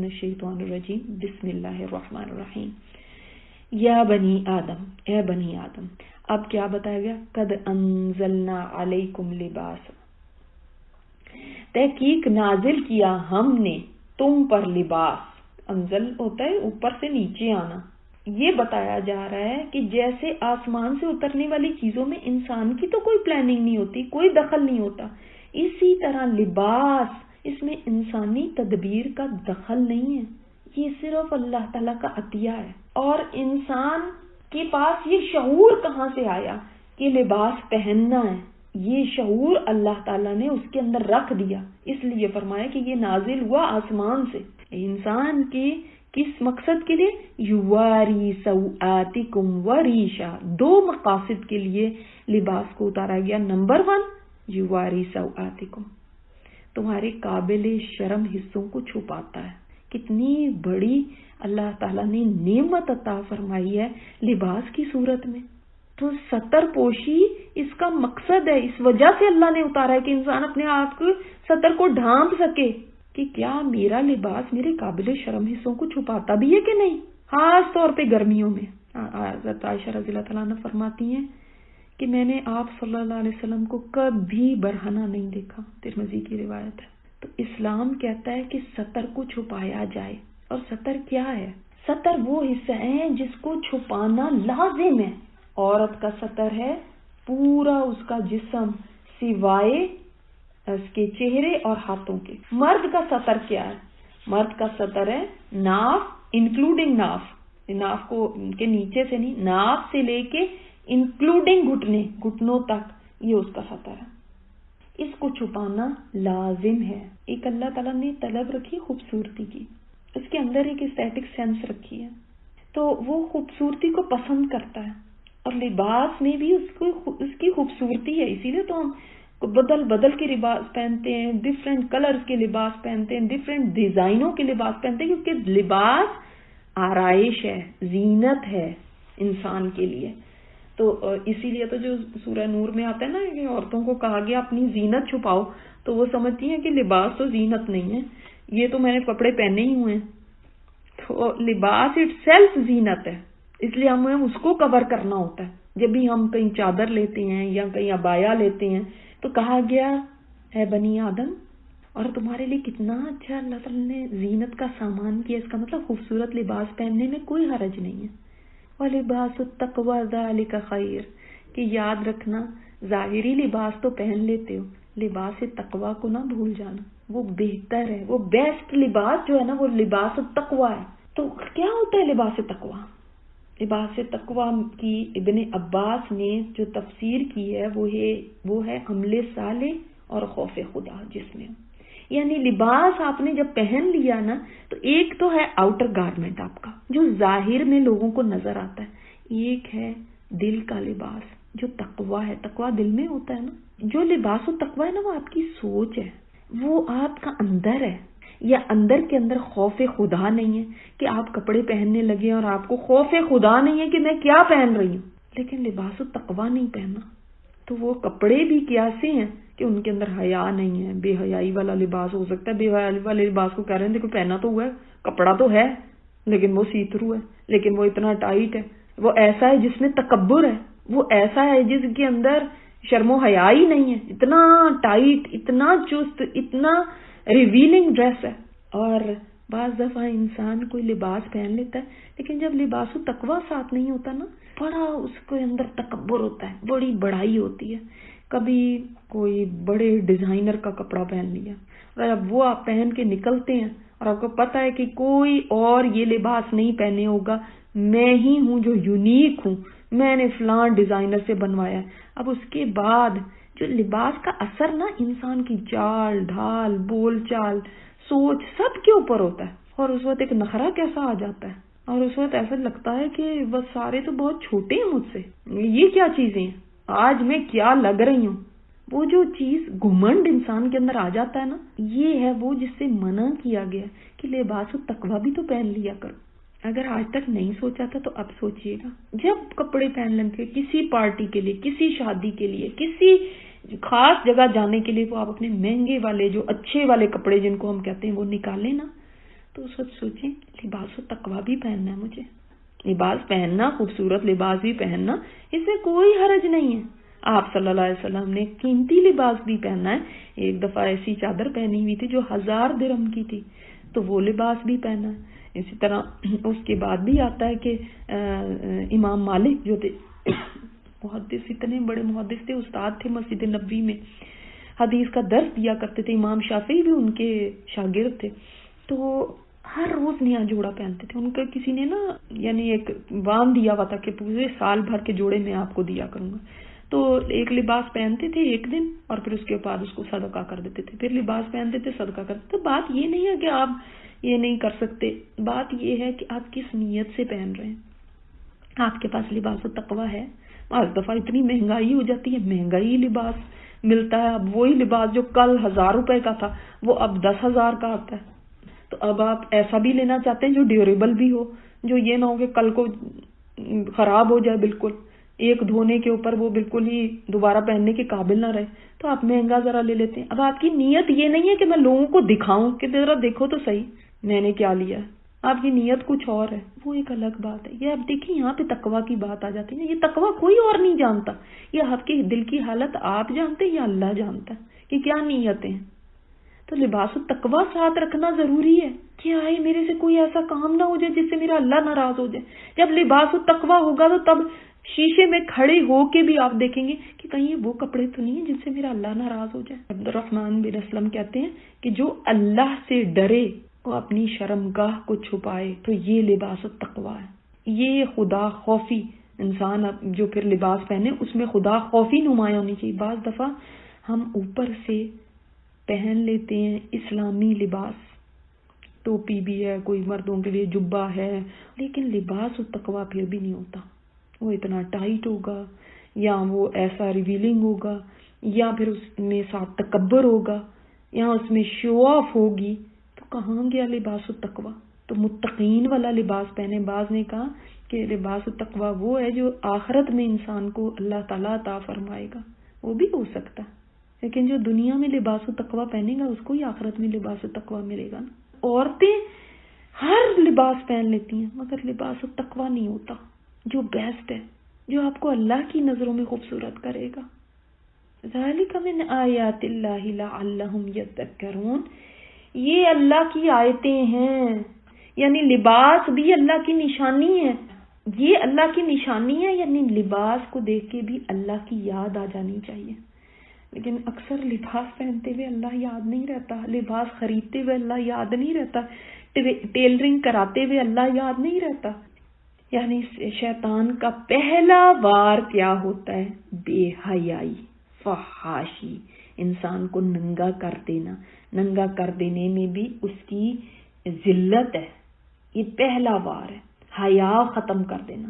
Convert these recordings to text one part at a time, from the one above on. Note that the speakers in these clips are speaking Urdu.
من الشیطان الرجیم بسم اللہ الرحمن الرحیم یا بنی آدم، اے بنی آدم. اب کیا بتایا گیا؟ قد انزلنا علیکم لباس، تحقیق نازل کیا ہم نے تم پر لباس. انزل ہوتا ہے اوپر سے نیچے آنا. یہ بتایا جا رہا ہے کہ جیسے آسمان سے اترنے والی چیزوں میں انسان کی تو کوئی پلاننگ نہیں ہوتی، کوئی دخل نہیں ہوتا، اسی طرح لباس، اس میں انسانی تدبیر کا دخل نہیں ہے. یہ صرف اللہ تعالیٰ کا عطیہ ہے. اور انسان کے پاس یہ شعور کہاں سے آیا کہ لباس پہننا ہے؟ یہ شعور اللہ تعالیٰ نے اس کے اندر رکھ دیا. اس لیے فرمایا کہ یہ نازل ہوا آسمان سے. انسان کی کس مقصد کے لیے؟ یواری سوآتکم وریشا، دو مقاصد کے لیے لباس کو اتارا گیا. نمبر 1 یواری سوآتکم، تمہارے قابل شرم حصوں کو چھپاتا ہے. کتنی بڑی اللہ تعالیٰ نے نعمت عطا فرمائی ہے لباس کی صورت میں. تو ستر پوشی اس کا مقصد ہے، اس وجہ سے اللہ نے اتارا ہے کہ انسان اپنے آپ کو ستر کو ڈھانپ سکے کہ کیا میرا لباس میرے قابل شرم حصوں کو چھپاتا بھی ہے کہ نہیں. خاص طور پہ گرمیوں میں. حضرت عائشہ رضی اللہ تعالیٰ عنہ فرماتی ہیں کہ میں نے آپ صلی اللہ علیہ وسلم کو کبھی برہنہ نہیں دیکھا. ترمذی کی روایت ہے. تو اسلام کہتا ہے کہ ستر کو چھپایا جائے. اور ستر کیا ہے؟ ستر وہ حصہ ہے جس کو چھپانا لازم ہے. عورت کا ستر ہے پورا اس کا جسم سوائے اس کے چہرے اور ہاتھوں کے. مرد کا ستر کیا ہے؟ مرد کا ستر ہے ناف انکلوڈنگ ناف، ناف کو کے نیچے سے نہیں، ناف سے لے کے انکلوڈنگ گھٹنوں تک، یہ اس کا ستر ہے. اس کو چھپانا لازم ہے. ایک اللہ تعالیٰ نے طلب رکھی خوبصورتی کی، اس کے اندر ایک اسٹیٹک سینس رکھی ہے، تو وہ خوبصورتی کو پسند کرتا ہے. اور لباس میں بھی اس کی خوبصورتی ہے. اسی لیے تو ہم بدل کے لباس پہنتے ہیں، ڈفرینٹ کلرز کے لباس پہنتے ہیں، ڈفرینٹ ڈیزائنوں کے لباس پہنتے ہیں، کیونکہ لباس آرائش ہے، زینت ہے انسان کے لیے. تو اسی لیے تو جو سورہ نور میں آتا ہے نا کہ عورتوں کو کہا گیا اپنی زینت چھپاؤ، تو وہ سمجھتی ہیں کہ لباس تو زینت نہیں ہے، یہ تو میں نے کپڑے پہنے ہی ہوئے ہیں. تو لباس اٹ سیلف زینت ہے، اس لیے ہمیں اس کو کور کرنا ہوتا ہے. جب بھی ہم کہیں چادر لیتے ہیں یا کہیں عبایا لیتے ہیں تو کہا گیا ہے بنی آدم، اور تمہارے لیے کتنا اچھا اللہ تعالیٰ نے زینت کا سامان کیا. اس کا مطلب خوبصورت لباس پہننے میں کوئی حرج نہیں ہے. وَلِبَاسُ التَّقْوَىٰ ذَلِكَ خَيْرٌ، کہ یاد رکھنا ظاہری لباس تو پہن لیتے ہو، لباس تقویٰ کو نہ بھول جانا، وہ بہتر ہے. وہ بیسٹ لباس جو ہے نا وہ لباس التقویٰ ہے. تو کیا ہوتا ہے لباس تقویٰ؟ لباس تقویٰ کی ابن عباس نے جو تفسیر کی ہے وہ ہے عمل صالح اور خوف خدا جس میں، یعنی لباس آپ نے جب پہن لیا نا تو ایک تو ہے آؤٹر گارمنٹ آپ کا جو ظاہر میں لوگوں کو نظر آتا ہے، ایک ہے دل کا لباس جو تقویٰ ہے. تقویٰ دل میں ہوتا ہے نا. جو لباس و تقویٰ ہے نا وہ آپ کی سوچ ہے، وہ آپ کا اندر ہے. یا اندر کے اندر خوف خدا نہیں ہے کہ آپ کپڑے پہننے لگے اور آپ کو خوف خدا نہیں ہے کہ میں کیا پہن رہی ہوں، لیکن لباس و تقویٰ نہیں پہننا تو وہ کپڑے بھی کیسے ہیں کہ ان کے اندر حیا نہیں ہے. بے حیائی والا لباس ہو سکتا ہے، بے حیائی والے لباس کو کہہ رہے ہیں دیکھو پہنا تو ہوا ہے، کپڑا تو ہے لیکن وہ سی تھرو ہے، لیکن وہ اتنا ٹائٹ ہے، وہ ایسا ہے جس میں تکبر ہے، وہ ایسا ہے جس کے اندر شرم و حیا ہی نہیں ہے، اتنا ٹائٹ، اتنا چست، اتنا ریویلنگ ڈریس ہے. اور بعض دفعہ انسان کوئی لباس پہن لیتا ہے لیکن جب لباس و تقویٰ ساتھ نہیں ہوتا نا بڑا اس کے اندر تکبر ہوتا ہے، بڑی بڑائی ہوتی ہے. کبھی کوئی بڑے ڈیزائنر کا کپڑا پہن لیا اور اب وہ آپ پہن کے نکلتے ہیں اور آپ کو پتا ہے کہ کوئی اور یہ لباس نہیں پہنے ہوگا، میں ہی ہوں جو یونیک ہوں، میں نے فلاں ڈیزائنر سے بنوایا ہے. اب اس کے بعد جو لباس کا اثر نا انسان کی چال ڈھال، بول چال، سوچ سب کے اوپر ہوتا ہے. اور اس وقت ایک نخرہ کیسا آ جاتا ہے، اور اس وقت ایسا لگتا ہے کہ بس سارے تو بہت چھوٹے ہیں مجھ سے، یہ کیا چیزیں ہیں، آج میں کیا لگ رہی ہوں. وہ جو چیز گھمنڈ انسان کے اندر آ جاتا ہے نا، یہ ہے وہ جس سے منع کیا گیا کہ لباس و تقویٰ بھی تو پہن لیا کرو. اگر آج تک نہیں سوچا تھا تو اب سوچئے گا. جب کپڑے پہن لیں گے کسی پارٹی کے لیے، کسی شادی کے لیے، کسی خاص جگہ جانے کے لیے، تو آپ اپنے مہنگے والے جو اچھے والے کپڑے جن کو ہم کہتے ہیں وہ نکالیں نا، تو اس وقت سوچیں لباس و تقویٰ بھی پہننا ہے مجھے، لباس پہننا، خوبصورت لباس بھی پہننا، اس میں کوئی حرج نہیں ہے۔ آپ صلی اللہ علیہ وسلم نے قیمتی لباس بھی پہننا ہے۔ ایک دفعہ ایسی چادر پہنی ہوئی تھی جو 1000 درہم کی تھی، تو وہ لباس بھی پہنا ہے۔ اسی طرح اس کے بعد بھی آتا ہے کہ امام مالک جو تھے محدث، اتنے بڑے محدث تھے، استاد تھے مسجد نبوی میں، حدیث کا درس دیا کرتے تھے۔ امام شافعی بھی ان کے شاگرد تھے، تو ہر روز نیا جوڑا پہنتے تھے۔ ان کا کسی نے نا یعنی ایک وعدہ دیا ہوا تھا کہ پورے سال بھر کے جوڑے میں آپ کو دیا کروں گا، تو ایک لباس پہنتے تھے ایک دن اور پھر اس کے بعد اس کو صدقہ کر دیتے تھے، پھر لباس پہنتے تھے صدقہ کرتے تھے۔ تو بات یہ نہیں ہے کہ آپ یہ نہیں کر سکتے، بات یہ ہے کہ آپ کس نیت سے پہن رہے ہیں۔ آپ کے پاس لباس و تقویٰ ہے؟ بعض دفعہ اتنی مہنگائی ہو جاتی ہے، مہنگائی لباس ملتا ہے، اب وہی لباس جو کل 1000 روپے کا تھا وہ اب 10,000 کا آتا ہے۔ تو اب آپ ایسا بھی لینا چاہتے ہیں جو ڈیوریبل بھی ہو، جو یہ نہ ہو کہ کل کو خراب ہو جائے، بالکل ایک دھونے کے اوپر وہ بالکل ہی دوبارہ پہننے کے قابل نہ رہے، تو آپ مہنگا ذرا لے لیتے ہیں۔ اب آپ کی نیت یہ نہیں ہے کہ میں لوگوں کو دکھاؤں کہ ذرا دیکھو تو صحیح میں نے کیا لیا ہے، آپ کی نیت کچھ اور ہے، وہ ایک الگ بات ہے۔ یہ آپ دیکھیں یہاں پہ تقویٰ کی بات آ جاتی ہے، یہ تقویٰ کوئی اور نہیں جانتا، یہ آپ کے دل کی حالت آپ جانتے ہیں یا اللہ جانتا ہے کہ کیا نیتیں ہیں۔ تو لباس و تقویٰ ساتھ رکھنا ضروری ہے کہ آئے میرے سے کوئی ایسا کام نہ ہو جائے جس سے میرا اللہ ناراض ہو جائے۔ جب لباس و تقویٰ ہوگا تو تب شیشے میں کھڑے ہو کے بھی آپ دیکھیں گے کہ کہیں وہ کپڑے تو نہیں ہیں جن سے میرا اللہ ناراض ہو جائے۔ عبد الرحمن بن اسلم کہتے ہیں کہ جو اللہ سے ڈرے وہ اپنی شرمگاہ کو چھپائے، تو یہ لباس و تقویٰ ہے۔ یہ خدا خوفی انسان جو پھر لباس پہنے اس میں خدا خوفی نمایاں ہونی چاہیے۔ بعض دفعہ ہم اوپر سے پہن لیتے ہیں اسلامی لباس، ٹوپی بھی ہے، کوئی مردوں کے لیے جبہ ہے، لیکن لباس و تقویٰ پھر بھی نہیں ہوتا۔ وہ اتنا ٹائٹ ہوگا یا وہ ایسا ریویلنگ ہوگا یا پھر اس میں ساتھ تکبر ہوگا یا اس میں شو آف ہوگی، تو کہاں گیا لباس و تقویٰ؟ تو متقین والا لباس پہنے۔ بعض نے کہا کہ لباس و تقویٰ وہ ہے جو آخرت میں انسان کو اللہ تعالیٰ عطا فرمائے گا، وہ بھی ہو سکتا ہے، لیکن جو دنیا میں لباس و تقویٰ پہنے گا اس کو ہی آخرت میں لباس و تقویٰ ملے گا نا۔ عورتیں ہر لباس پہن لیتی ہیں مگر لباس و تقویٰ نہیں ہوتا، جو بیسٹ ہے، جو آپ کو اللہ کی نظروں میں خوبصورت کرے گا۔ ذالک من آیات اللہ لعلہم یذکرون، یہ اللہ کی آیتیں ہیں، یعنی لباس بھی اللہ کی نشانی ہے۔ یہ اللہ کی نشانی ہے، یعنی لباس کو دیکھ کے بھی اللہ کی یاد آ جانی چاہیے۔ لیکن اکثر لباس پہنتے ہوئے اللہ یاد نہیں رہتا، لباس خریدتے ہوئے اللہ یاد نہیں رہتا، ٹیلرنگ کراتے ہوئے اللہ یاد نہیں رہتا۔ یعنی شیطان کا پہلا وار کیا ہوتا ہے؟ بے حیائی، فحاشی، انسان کو ننگا کر دینا۔ ننگا کر دینے میں بھی اس کی ذلت ہے، یہ پہلا وار ہے، حیا ختم کر دینا۔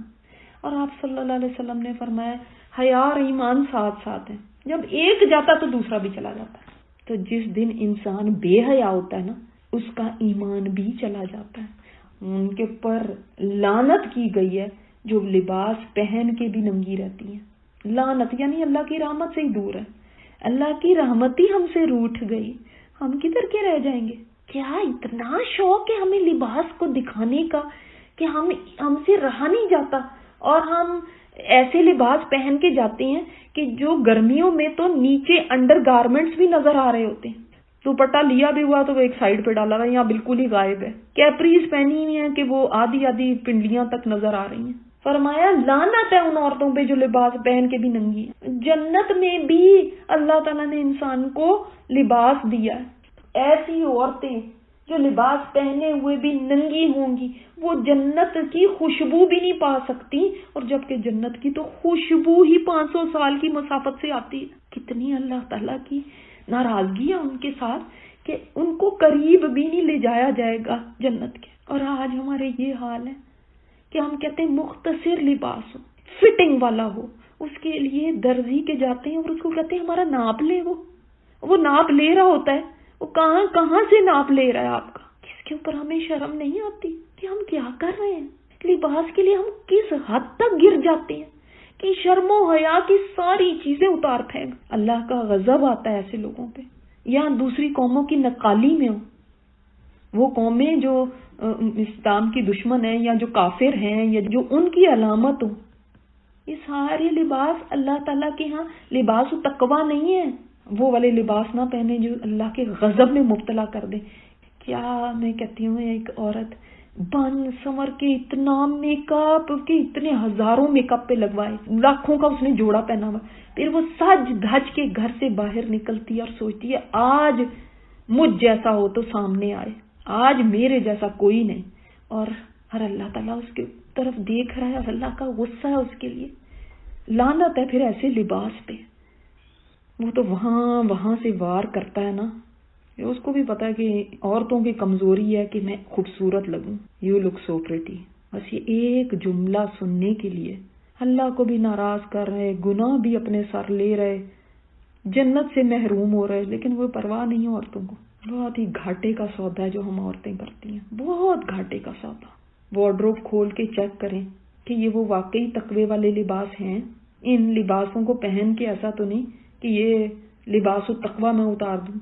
اور آپ صلی اللہ علیہ وسلم نے فرمایا حیا اور ایمان ساتھ ساتھ ہیں، جب ایک جاتا تو دوسرا بھی چلا جاتا ہے۔ تو جس دن انسان بے حیا ہوتا ہے نا اس کا ایمان بھی چلا جاتا ہے۔ ان کے پر لعنت کی گئی ہے جو لباس پہن کے بھی ننگی رہتی ہیں۔ لعنت یعنی اللہ کی رحمت سے ہی دور ہے، اللہ کی رحمت ہی ہم سے روٹھ گئی، ہم کدھر کے رہ جائیں گے؟ کیا اتنا شوق ہے ہمیں لباس کو دکھانے کا کہ ہم سے رہا نہیں جاتا، اور ہم ایسے لباس پہن کے جاتے ہیں کہ جو گرمیوں میں تو نیچے انڈر گارمنٹس بھی نظر آ رہے ہوتے ہیں، دوپٹہ لیا بھی ہوا تو وہ ایک سائڈ پہ ڈالا ہوا ہے یا بالکل ہی غائب ہے، کیپریز پہنی ہوئی ہیں کہ وہ آدھی آدھی پنڈلیاں تک نظر آ رہی ہیں۔ فرمایا لعنت ہے ان عورتوں پہ جو لباس پہن کے بھی ننگی ہیں۔ جنت میں بھی اللہ تعالیٰ نے انسان کو لباس دیا ہے، ایسی عورتیں جو لباس پہنے ہوئے بھی ننگی ہوں گی وہ جنت کی خوشبو بھی نہیں پا سکتی، اور جبکہ جنت کی تو خوشبو ہی 500 سال کی مسافت سے آتی ہے۔ کتنی اللہ تعالیٰ کی ناراضگی ہے ان کے ساتھ کہ ان کو قریب بھی نہیں لے جایا جائے گا جنت کے۔ اور آج ہمارے یہ حال ہے کہ ہم کہتے ہیں مختصر لباس ہو، فٹنگ والا ہو، اس کے لیے درزی کے جاتے ہیں اور اس کو کہتے ہیں ہمارا ناپ لے۔ وہ ناپ لے رہا ہوتا ہے، وہ کہاں سے ناپ لے رہا ہے آپ کا؟ اس کے اوپر ہمیں شرم نہیں آتی کہ ہم کیا کر رہے ہیں؟ لباس کے لیے ہم کس حد تک گر جاتے ہیں کہ شرم و حیا کی ساری چیزیں اتار پھینک۔ اللہ کا غضب آتا ہے ایسے لوگوں پہ، یا دوسری قوموں کی نقالی میں ہو، وہ قومیں جو اسلام کی دشمن ہیں یا جو کافر ہیں یا جو ان کی علامت ہو، یہ سارے لباس اللہ تعالیٰ کے ہاں لباس تقویٰ نہیں ہے. وہ والے لباس نہ پہنے جو اللہ کے غضب میں مبتلا کر دیں. کیا میں کہتی ہوں، ایک عورت بن سنور کے اتنا میک اپ کے اتنے ہزاروں میک اپ پہ لگوائے، لاکھوں کا اس نے جوڑا پہنا ہوا، پھر وہ سج دھج کے گھر سے باہر نکلتی ہے اور سوچتی ہے آج مجھ جیسا ہو تو سامنے آئے، آج میرے جیسا کوئی نہیں. اور اللہ تعالیٰ اس کے طرف دیکھ رہا ہے اور اللہ کا غصہ ہے اس کے لیے. لعنت ہے پھر ایسے لباس پہ. وہ تو وہاں سے وار کرتا ہے نا. اس کو بھی پتا ہے کہ عورتوں کی کمزوری ہے کہ میں خوبصورت لگوں، یو لک سو پریٹی. بس یہ ایک جملہ سننے کے لیے اللہ کو بھی ناراض کر رہے، گناہ بھی اپنے سر لے رہے، جنت سے محروم ہو رہے، لیکن وہ پرواہ نہیں ہے عورتوں کو. بہت ہی گھاٹے کا سودا ہے جو ہم عورتیں کرتی ہیں، بہت گھاٹے کا سودا. وارڈروب کھول کے چیک کریں کہ یہ وہ واقعی تقوی والے لباس ہیں. ان لباسوں کو پہن کے ایسا تو نہیں کہ یہ لباس التقویٰ میں اتار دوں.